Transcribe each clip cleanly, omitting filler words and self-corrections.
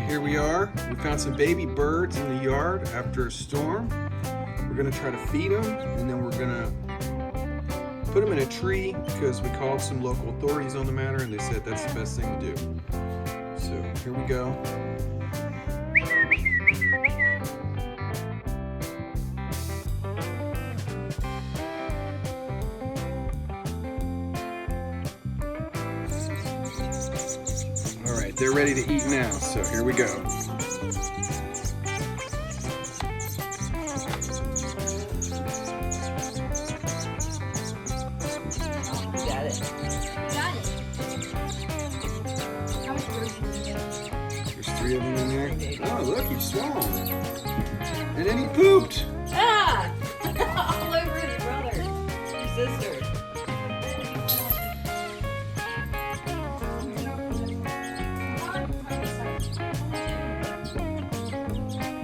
here we are. We found some baby birds in the yard after a storm. We're gonna try to feed them, and then we're gonna put them in a tree because we called some local authorities on the matter, and they said that's the best thing to do. So here we go. All right, they're ready to eat now, so here we go. Got it. Got it. How much birds did you get? There's 3 of them in there. Oh, look, he swallowed. And then he pooped. Ah! All over his brother. Your sister.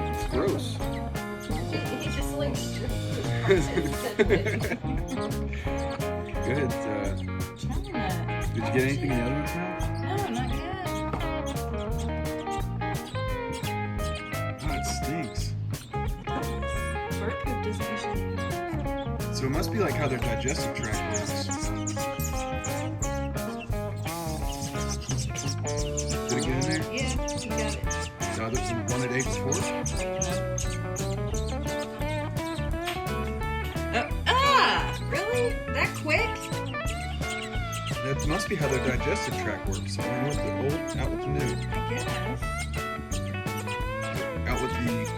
It's gross. He just like Go ahead. Did you get anything in the other one's mouth? No, not yet. Oh, it stinks. Bird poop doesn't usually. So it must be like how their digestive tract works. Did it get in there? Yeah, you got it. No, there was one a day before. Really? That quick? That must be how their digestive tract works. So in with the old, out with the new. I guess. Out with the feet.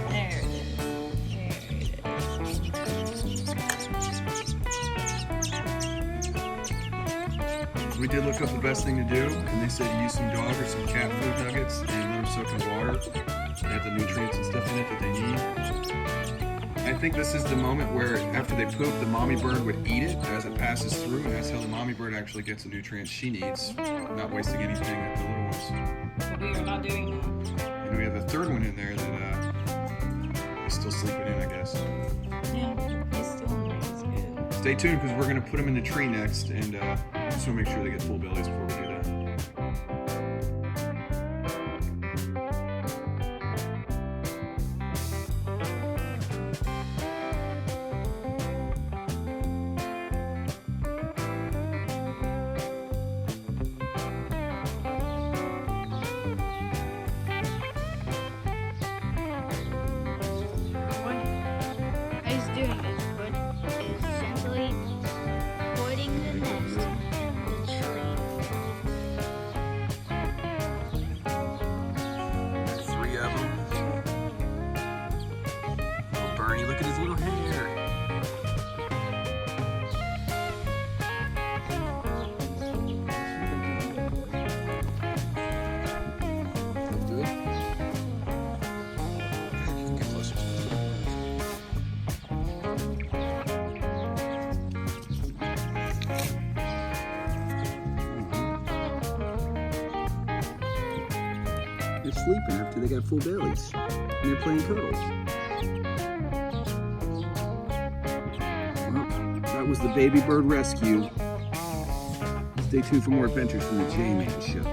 There it is. We did look up the best thing to do, and they said use some dog or some cat food nuggets and let them soak in water. They have the nutrients and stuff in it that they need. I think this is the moment where after they poop, the mommy bird would eat it as it passes through, and that's how the mommy bird actually gets the nutrients she needs, not wasting anything at the little ones. But we are not doing that. And we have a third one in there that is still sleeping in, I guess. Yeah, he's still in there. He's good. Stay tuned because we're going to put them in the tree next, and just want to make sure they get full bellies before we do that. What he's doing is simply putting the nest in the tree. 3 of them. Oh, Bernie, look at his little hair. Good. Get closer. They're sleeping after they got full bellies. And they're playing cuddles. Well, that was the Baby Bird Rescue. Stay tuned for more adventures from the J-Man Show.